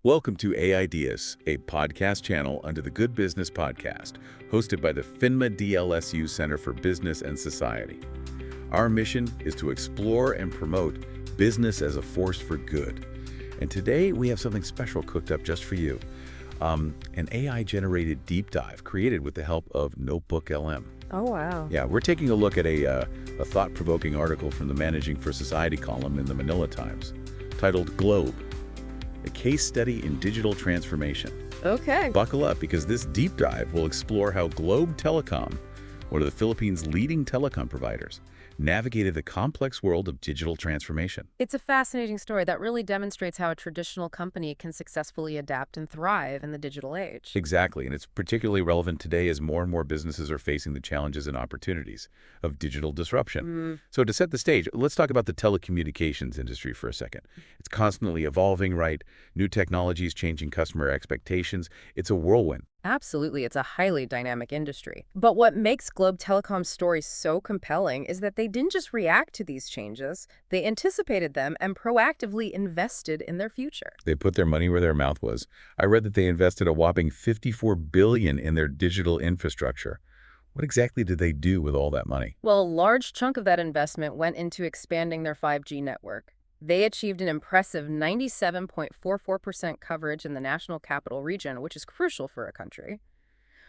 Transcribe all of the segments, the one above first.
Welcome to AI-deas, a podcast channel under the Good Business Podcast, hosted by the PHINMA-DLSU Center for Business and Society. Our mission is to explore and promote business as a force for good. And today we have something special cooked up just for you. An AI-generated deep dive created with the help of Notebook LM. Oh, wow. Yeah, we're taking a look at a thought-provoking article from the Managing for Society column in the Manila Times, titled Globe, a case study in digital transformation. Okay. Buckle up, because this deep dive will explore how Globe Telecom, one of the Philippines' leading telecom providers, navigated the complex world of digital transformation. It's a fascinating story that really demonstrates how a traditional company can successfully adapt and thrive in the digital age. Exactly, and it's particularly relevant today as more and more businesses are facing the challenges and opportunities of digital disruption. So to set the stage, let's talk about the telecommunications industry for a second. It's constantly evolving, right? New technologies changing customer expectations. It's a whirlwind. Absolutely. It's a highly dynamic industry. But what makes Globe Telecom's story so compelling is that they didn't just react to these changes, they anticipated them and proactively invested in their future. They put their money where their mouth was. I read that they invested a whopping $54 billion in their digital infrastructure. What exactly did they do with all that money? Well, a large chunk of that investment went into expanding their 5G network. They achieved an impressive 97.44% coverage in the National Capital Region, which is crucial for a country,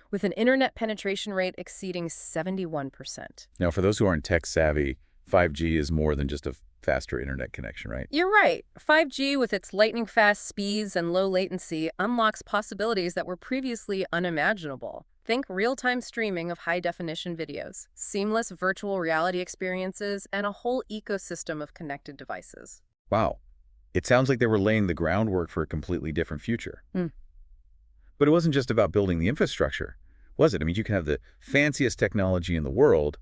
with an internet penetration rate exceeding 71%. Now, for those who aren't tech savvy, 5G is more than just a faster internet connection, right? You're right. 5G, with its lightning-fast speeds and low latency, unlocks possibilities that were previously unimaginable. Think real-time streaming of high-definition videos, seamless virtual reality experiences, and a whole ecosystem of connected devices. Wow. It sounds like they were laying the groundwork for a completely different future. Mm. But it wasn't just about building the infrastructure, was it? I mean, you can have the fanciest technology in the world,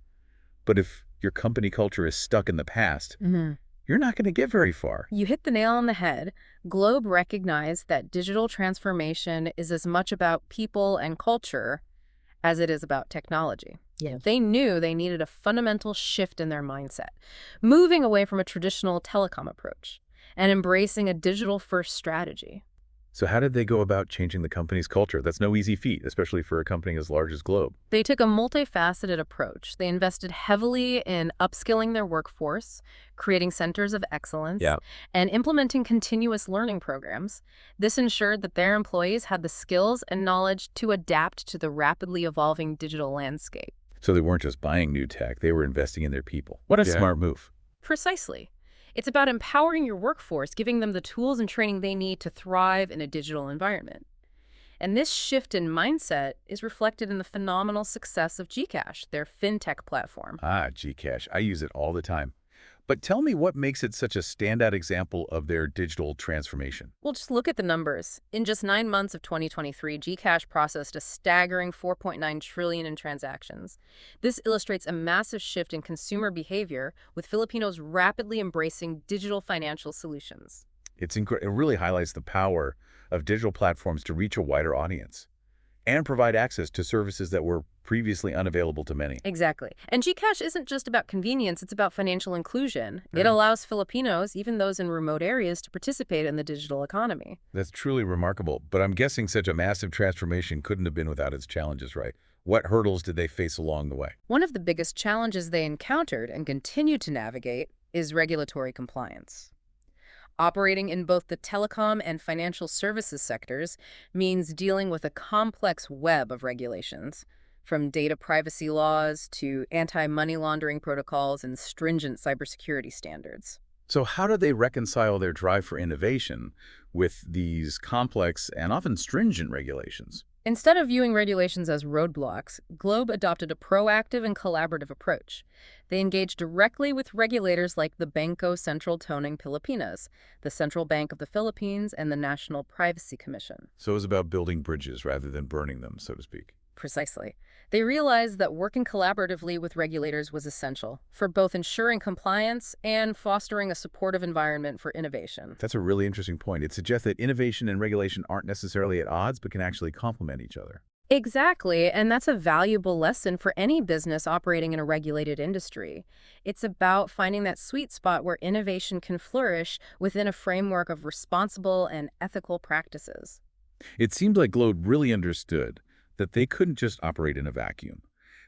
but if your company culture is stuck in the past, you're not going to get very far. You hit the nail on the head. Globe recognized that digital transformation is as much about people and culture as it is about technology. Yes. They knew they needed a fundamental shift in their mindset, moving away from a traditional telecom approach and embracing a digital-first strategy. So how did they go about changing the company's culture? That's no easy feat, especially for a company as large as Globe. They took a multifaceted approach. They invested heavily in upskilling their workforce, creating centers of excellence, and implementing continuous learning programs. This ensured that their employees had the skills and knowledge to adapt to the rapidly evolving digital landscape. So they weren't just buying new tech, they were investing in their people. What a smart move. Precisely. It's about empowering your workforce, giving them the tools and training they need to thrive in a digital environment. And this shift in mindset is reflected in the phenomenal success of GCash, their fintech platform. GCash. I use it all the time. But tell me, what makes it such a standout example of their digital transformation? Well, just look at the numbers. In just 9 months of 2023, GCash processed a staggering 4.9 trillion in transactions. This illustrates a massive shift in consumer behavior, with Filipinos rapidly embracing digital financial solutions. It really highlights the power of digital platforms to reach a wider audience and provide access to services that were previously unavailable to many. Exactly. And GCash isn't just about convenience, it's about financial inclusion. It allows Filipinos, even those in remote areas, to participate in the digital economy. That's truly remarkable, but I'm guessing such a massive transformation couldn't have been without its challenges, right? What hurdles did they face along the way? One of the biggest challenges they encountered and continue to navigate is regulatory compliance. Operating in both the telecom and financial services sectors means dealing with a complex web of regulations, from data privacy laws to anti-money laundering protocols and stringent cybersecurity standards. So how do they reconcile their drive for innovation with these complex and often stringent regulations? Instead of viewing regulations as roadblocks, Globe adopted a proactive and collaborative approach. They engaged directly with regulators like the Bangko Sentral Toneng Pilipinas, the Central Bank of the Philippines, and the National Privacy Commission. So it was about building bridges rather than burning them, so to speak. Precisely. They realized that working collaboratively with regulators was essential for both ensuring compliance and fostering a supportive environment for innovation. That's a really interesting point. It suggests that innovation and regulation aren't necessarily at odds, but can actually complement each other. Exactly, and that's a valuable lesson for any business operating in a regulated industry. It's about finding that sweet spot where innovation can flourish within a framework of responsible and ethical practices. It seemed like Globe really understood that they couldn't just operate in a vacuum.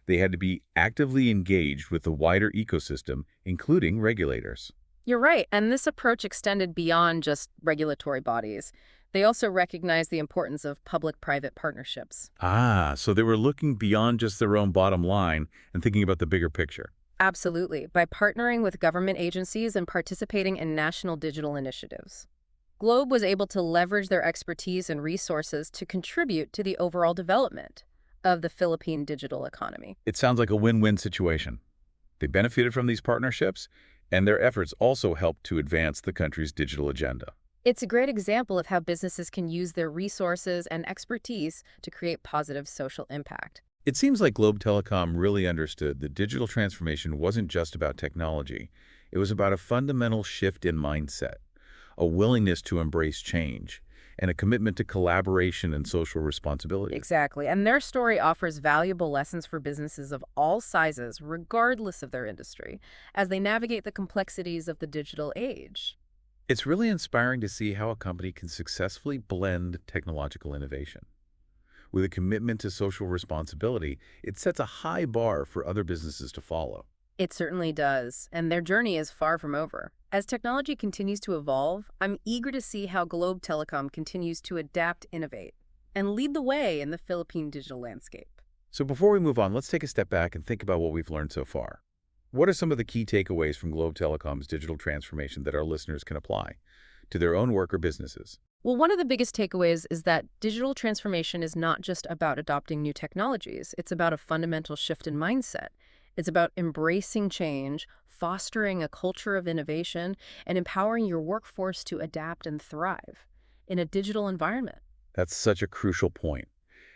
They had to be actively engaged with the wider ecosystem, including regulators. You're right, and this approach extended beyond just regulatory bodies. They also recognize the importance of public-private partnerships. Ah, so they were looking beyond just their own bottom line and thinking about the bigger picture. Absolutely, by partnering with government agencies and participating in national digital initiatives. Globe was able to leverage their expertise and resources to contribute to the overall development of the Philippine digital economy. It sounds like a win-win situation. They benefited from these partnerships, and their efforts also helped to advance the country's digital agenda. It's a great example of how businesses can use their resources and expertise to create positive social impact. It seems like Globe Telecom really understood that digital transformation wasn't just about technology. It was about a fundamental shift in mindset, a willingness to embrace change, and a commitment to collaboration and social responsibility. Exactly, and their story offers valuable lessons for businesses of all sizes, regardless of their industry, as they navigate the complexities of the digital age. It's really inspiring to see how a company can successfully blend technological innovation. With a commitment to social responsibility, it sets a high bar for other businesses to follow. It certainly does, and their journey is far from over. As technology continues to evolve, I'm eager to see how Globe Telecom continues to adapt, innovate, and lead the way in the Philippine digital landscape. So before we move on, let's take a step back and think about what we've learned so far. What are some of the key takeaways from Globe Telecom's digital transformation that our listeners can apply to their own work or businesses? Well, one of the biggest takeaways is that digital transformation is not just about adopting new technologies. It's about a fundamental shift in mindset. It's about embracing change, fostering a culture of innovation, and empowering your workforce to adapt and thrive in a digital environment. That's such a crucial point.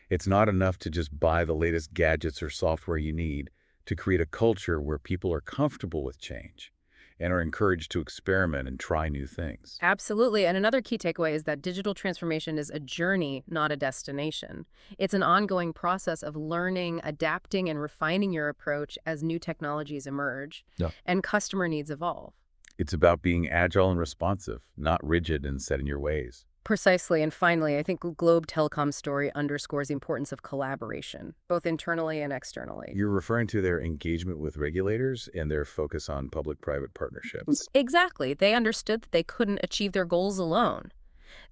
It's not enough to just buy the latest gadgets or software you need to create a culture where people are comfortable with change and are encouraged to experiment and try new things. Absolutely. And another key takeaway is that digital transformation is a journey, not a destination. It's an ongoing process of learning, adapting, and refining your approach as new technologies emerge Yeah. and customer needs evolve. It's about being agile and responsive, not rigid and set in your ways. Precisely. And finally, I think Globe Telecom's story underscores the importance of collaboration, both internally and externally. You're referring to their engagement with regulators and their focus on public-private partnerships. Exactly. They understood that they couldn't achieve their goals alone.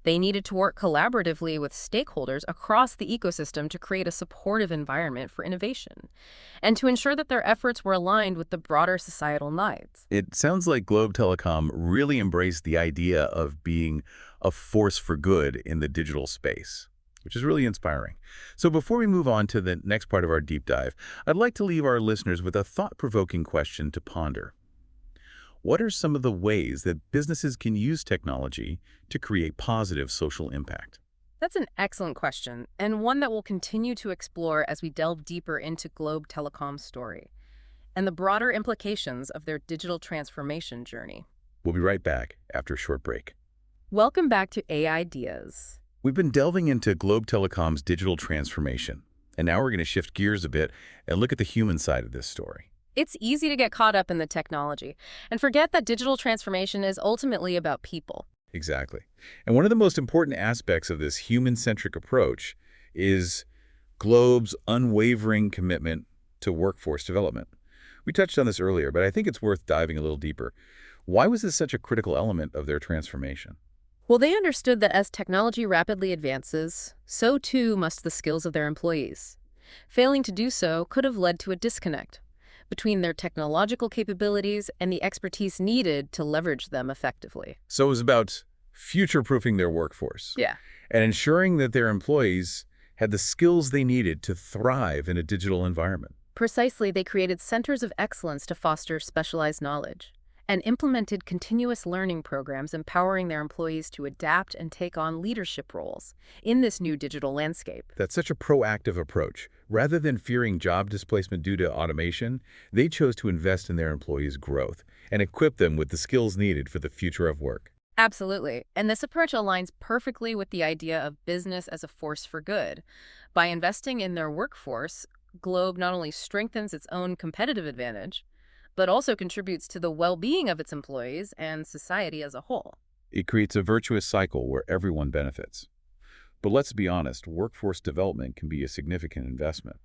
They needed to work collaboratively with stakeholders across the ecosystem to create a supportive environment for innovation and to ensure that their efforts were aligned with the broader societal needs. It sounds like Globe Telecom really embraced the idea of being a force for good in the digital space, which is really inspiring. So before we move on to the next part of our deep dive, I'd like to leave our listeners with a thought-provoking question to ponder. What are some of the ways that businesses can use technology to create positive social impact? That's an excellent question, and one that we'll continue to explore as we delve deeper into Globe Telecom's story and the broader implications of their digital transformation journey. We'll be right back after a short break. Welcome back to AI-deas. We've been delving into Globe Telecom's digital transformation, and now we're going to shift gears a bit and look at the human side of this story. It's easy to get caught up in the technology and forget that digital transformation is ultimately about people. Exactly. And one of the most important aspects of this human-centric approach is Globe's unwavering commitment to workforce development. We touched on this earlier, but I think it's worth diving a little deeper. Why was this such a critical element of their transformation? Well, they understood that as technology rapidly advances, so too must the skills of their employees. Failing to do so could have led to a disconnect between their technological capabilities and the expertise needed to leverage them effectively. So it was about future-proofing their workforce. Yeah. And ensuring that their employees had the skills they needed to thrive in a digital environment. Precisely, they created centers of excellence to foster specialized knowledge and implemented continuous learning programs empowering their employees to adapt and take on leadership roles in this new digital landscape. That's such a proactive approach. Rather than fearing job displacement due to automation, they chose to invest in their employees' growth and equip them with the skills needed for the future of work. Absolutely. And this approach aligns perfectly with the idea of business as a force for good. By investing in their workforce, Globe not only strengthens its own competitive advantage, but also contributes to the well-being of its employees and society as a whole. It creates a virtuous cycle where everyone benefits. But let's be honest, workforce development can be a significant investment.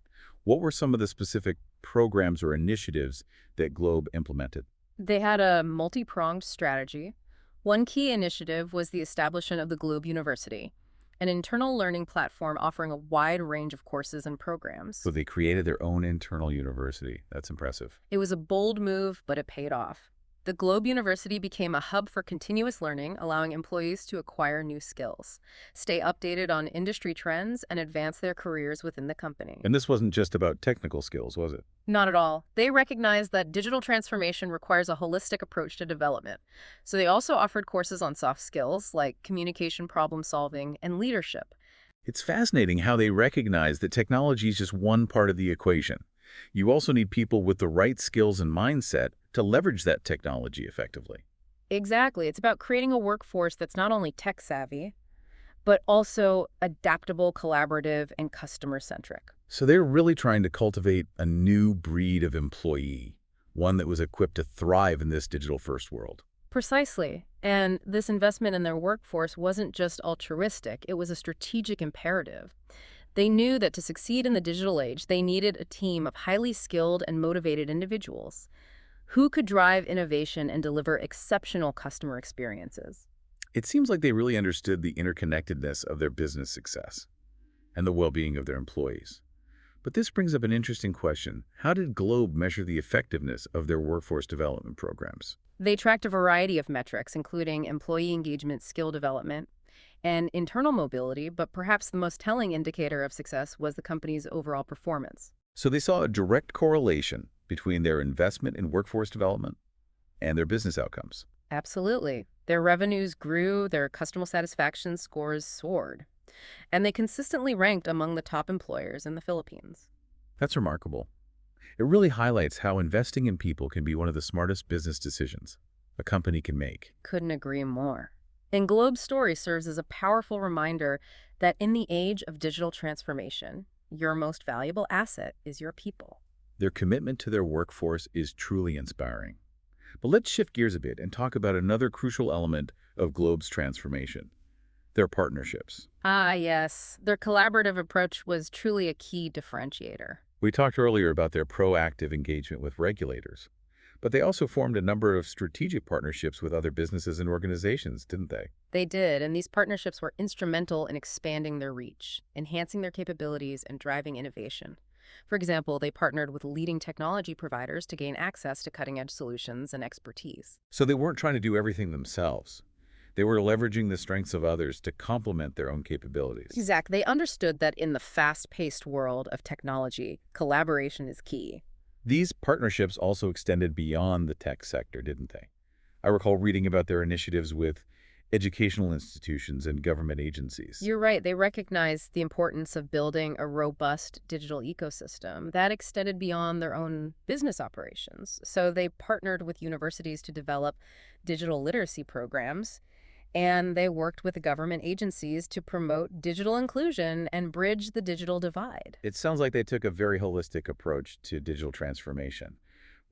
What were some of the specific programs or initiatives that Globe implemented? They had a multi-pronged strategy. One key initiative was the establishment of the Globe University, an internal learning platform offering a wide range of courses and So programs. they created their own internal university. That's impressive. It was a bold move, but it paid off. The Globe University became a hub for continuous learning, allowing employees to acquire new skills, stay updated on industry trends, and advance their careers within the company. And this wasn't just about technical skills, was it? Not at all. They recognized that digital transformation requires a holistic approach to development. So they also offered courses on soft skills like communication, problem solving, and leadership. It's fascinating how they recognize that technology is just one part of the equation. You also need people with the right skills and mindset to leverage that technology effectively. Exactly. It's about creating a workforce that's not only tech savvy, but also adaptable, collaborative, and customer centric. So they're really trying to cultivate a new breed of employee, one that was equipped to thrive in this digital-first world. Precisely. And this investment in their workforce wasn't just altruistic, it was a strategic imperative. They knew that to succeed in the digital age, they needed a team of highly skilled and motivated individuals who could drive innovation and deliver exceptional customer experiences. It seems like they really understood the interconnectedness of their business success and the well-being of their employees. But this brings up an interesting question. How did Globe measure the effectiveness of their workforce development programs? They tracked a variety of metrics, including employee engagement, skill development, and internal mobility, but perhaps the most telling indicator of success was the company's overall performance. So they saw a direct correlation between their investment in workforce development and their business outcomes. Absolutely. Their revenues grew, their customer satisfaction scores soared, and they consistently ranked among the top employers in the Philippines. That's remarkable. It really highlights how investing in people can be one of the smartest business decisions a company can make. Couldn't agree more. And Globe's story serves as a powerful reminder that in the age of digital transformation, your most valuable asset is your people. Their commitment to their workforce is truly inspiring. But let's shift gears a bit and talk about another crucial element of Globe's transformation, their partnerships. Ah, yes. Their collaborative approach was truly a key differentiator. We talked earlier about their proactive engagement with regulators, but they also formed a number of strategic partnerships with other businesses and organizations, didn't they? They did, and these partnerships were instrumental in expanding their reach, enhancing their capabilities, and driving innovation. For example, they partnered with leading technology providers to gain access to cutting-edge solutions and expertise. So they weren't trying to do everything themselves. They were leveraging the strengths of others to complement their own capabilities. Exactly. They understood that in the fast-paced world of technology, collaboration is key. These partnerships also extended beyond the tech sector, didn't they? I recall reading about their initiatives with educational institutions and government agencies. You're right. They recognized the importance of building a robust digital ecosystem that extended beyond their own business operations. So they partnered with universities to develop digital literacy programs, and they worked with government agencies to promote digital inclusion and bridge the digital divide. It sounds like they took a very holistic approach to digital transformation,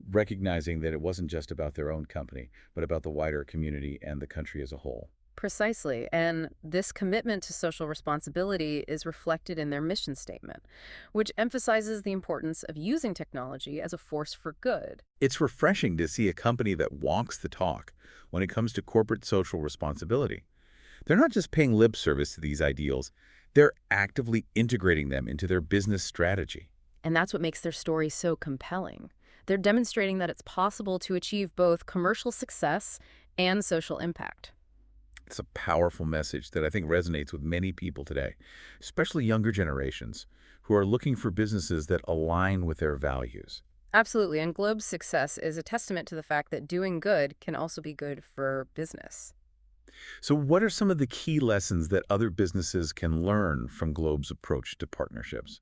recognizing that it wasn't just about their own company, but about the wider community and the country as a whole. Precisely. And this commitment to social responsibility is reflected in their mission statement, which emphasizes the importance of using technology as a force for good. It's refreshing to see a company that walks the talk when it comes to corporate social responsibility. They're not just paying lip service to these ideals, they're actively integrating them into their business strategy. And that's what makes their story so compelling. They're demonstrating that it's possible to achieve both commercial success and social impact. It's a powerful message that I think resonates with many people today, especially younger generations who are looking for businesses that align with their values. Absolutely. And Globe's success is a testament to the fact that doing good can also be good for business. So what are some of the key lessons that other businesses can learn from Globe's approach to partnerships?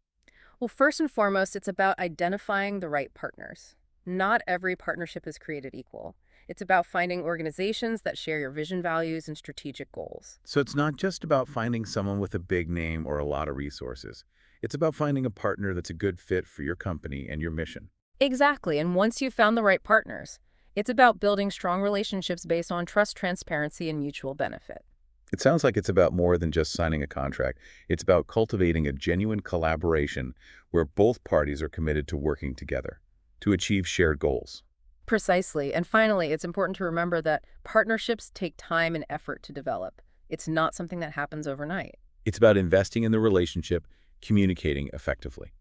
Well, first and foremost, it's about identifying the right partners. Not every partnership is created equal, It's about finding organizations that share your vision, values, and strategic goals. So it's not just about finding someone with a big name or a lot of resources. It's about finding a partner that's a good fit for your company and your mission. Exactly, and once you've found the right partners, it's about building strong relationships based on trust, transparency, and mutual benefit. It sounds like it's about more than just signing a contract. It's about cultivating a genuine collaboration where both parties are committed to working together to achieve shared goals. Precisely. And finally, it's important to remember that partnerships take time and effort to develop. It's not something that happens overnight. It's about investing in the relationship, communicating effectively,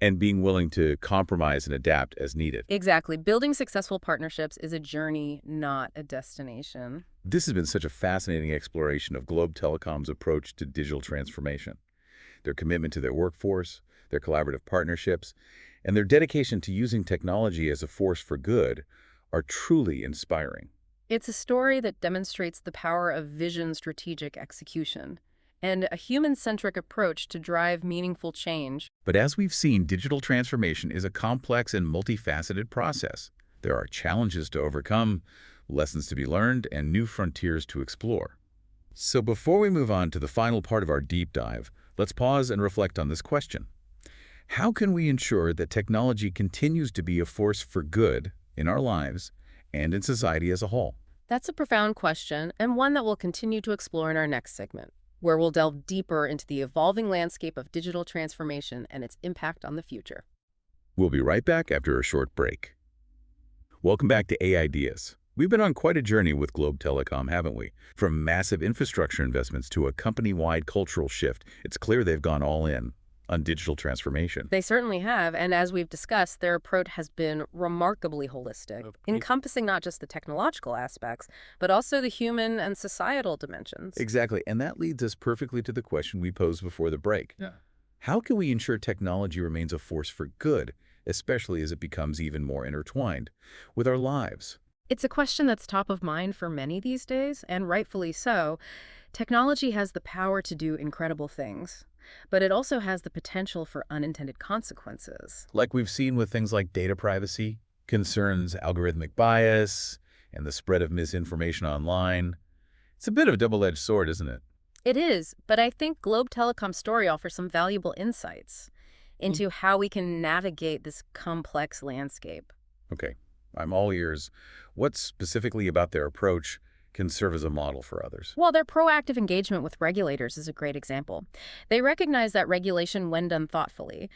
and being willing to compromise and adapt as needed. Exactly. Building successful partnerships is a journey, not a destination. This has been such a fascinating exploration of Globe Telecom's approach to digital transformation, their commitment to their workforce, their collaborative partnerships, and their dedication to using technology as a force for good are truly inspiring. It's a story that demonstrates the power of vision, strategic execution, and a human-centric approach to drive meaningful change. But as we've seen, digital transformation is a complex and multifaceted process. There are challenges to overcome, lessons to be learned, and new frontiers to explore. So before we move on to the final part of our deep dive, let's pause and reflect on this question. How can we ensure that technology continues to be a force for good in our lives and in society as a whole? That's a profound question, and one that we'll continue to explore in our next segment, where we'll delve deeper into the evolving landscape of digital transformation and its impact on the future. We'll be right back after a short break. Welcome back to AI-deas. We've been on quite a journey with Globe Telecom, haven't we? From massive infrastructure investments to a company-wide cultural shift, it's clear they've gone all in on digital transformation. They certainly have, and as we've discussed, their approach has been remarkably holistic, encompassing not just the technological aspects, but also the human and societal dimensions. Exactly, and that leads us perfectly to the question we posed before the break. Yeah. How can we ensure technology remains a force for good, especially as it becomes even more intertwined with our lives? It's a question that's top of mind for many these days, and rightfully so. Technology has the power to do incredible things, but it also has the potential for unintended consequences. Like we've seen with things like data privacy, concerns algorithmic bias, and the spread of misinformation online. It's a bit of a double-edged sword, isn't it? It is, but I think Globe Telecom's story offers some valuable insights into how we can navigate this complex landscape. Okay, I'm all ears. What specifically about their approach can serve as a model for others? Well, their proactive engagement with regulators is a great example. They recognize that regulation, when done thoughtfully,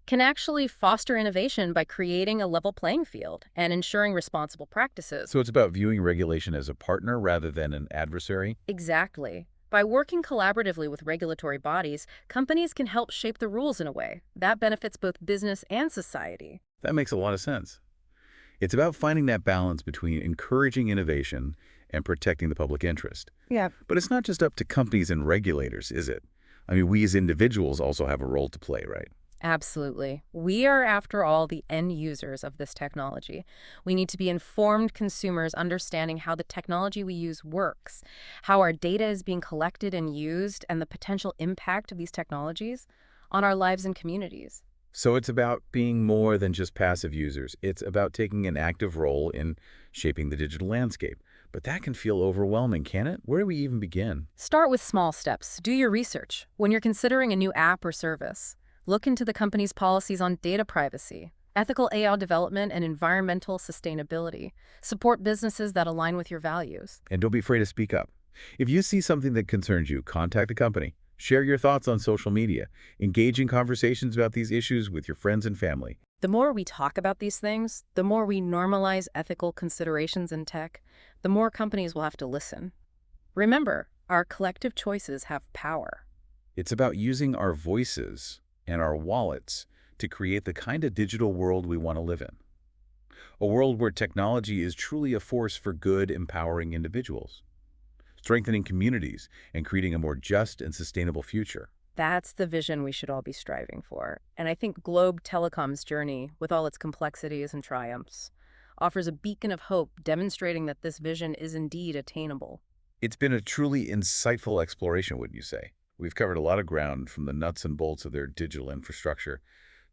can actually foster innovation by creating a level playing field and ensuring responsible practices. So it's about viewing regulation as a partner rather than an adversary? Exactly. By working collaboratively with regulatory bodies, companies can help shape the rules in a way that benefits both business and society. That makes a lot of sense. It's about finding that balance between encouraging innovation and protecting the public interest. Yeah. But it's not just up to companies and regulators, is it? I mean, we as individuals also have a role to play, right? Absolutely. We are, after all, the end users of this technology. We need to be informed consumers understanding how the technology we use works, how our data is being collected and used, and the potential impact of these technologies on our lives and communities. So it's about being more than just passive users. It's about taking an active role in shaping the digital landscape. But that can feel overwhelming, can it? Where do we even begin? Start with small steps. Do your research. When you're considering a new app or service, look into the company's policies on data privacy, ethical AI development, and environmental sustainability. Support businesses that align with your values. And don't be afraid to speak up. If you see something that concerns you, contact the company. Share your thoughts on social media. Engage in conversations about these issues with your friends and family. The more we talk about these things, the more we normalize ethical considerations in tech, the more companies will have to listen. Remember, our collective choices have power. It's about using our voices and our wallets to create the kind of digital world we want to live in. A world where technology is truly a force for good, empowering individuals, strengthening communities, and creating a more just and sustainable future. That's the vision we should all be striving for. And I think Globe Telecom's journey, with all its complexities and triumphs, offers a beacon of hope demonstrating that this vision is indeed attainable. It's been a truly insightful exploration, wouldn't you say? We've covered a lot of ground, from the nuts and bolts of their digital infrastructure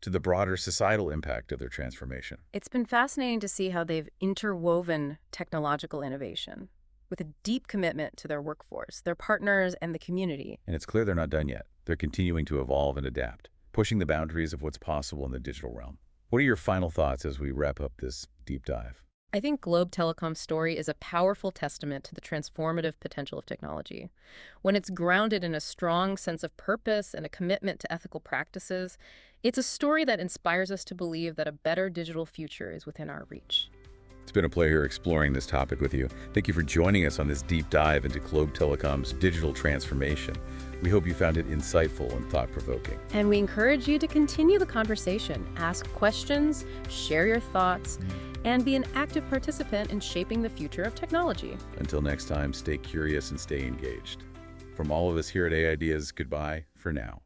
to the broader societal impact of their transformation. It's been fascinating to see how they've interwoven technological innovation with a deep commitment to their workforce, their partners, and the community. And it's clear they're not done yet. They're continuing to evolve and adapt, pushing the boundaries of what's possible in the digital realm. What are your final thoughts as we wrap up this deep dive? I think Globe Telecom's story is a powerful testament to the transformative potential of technology. When it's grounded in a strong sense of purpose and a commitment to ethical practices, it's a story that inspires us to believe that a better digital future is within our reach. It's been a pleasure exploring this topic with you. Thank you for joining us on this deep dive into Globe Telecom's digital transformation. We hope you found it insightful and thought-provoking. And we encourage you to continue the conversation, ask questions, share your thoughts, and be an active participant in shaping the future of technology. Until next time, stay curious and stay engaged. From all of us here at AI-deas, goodbye for now.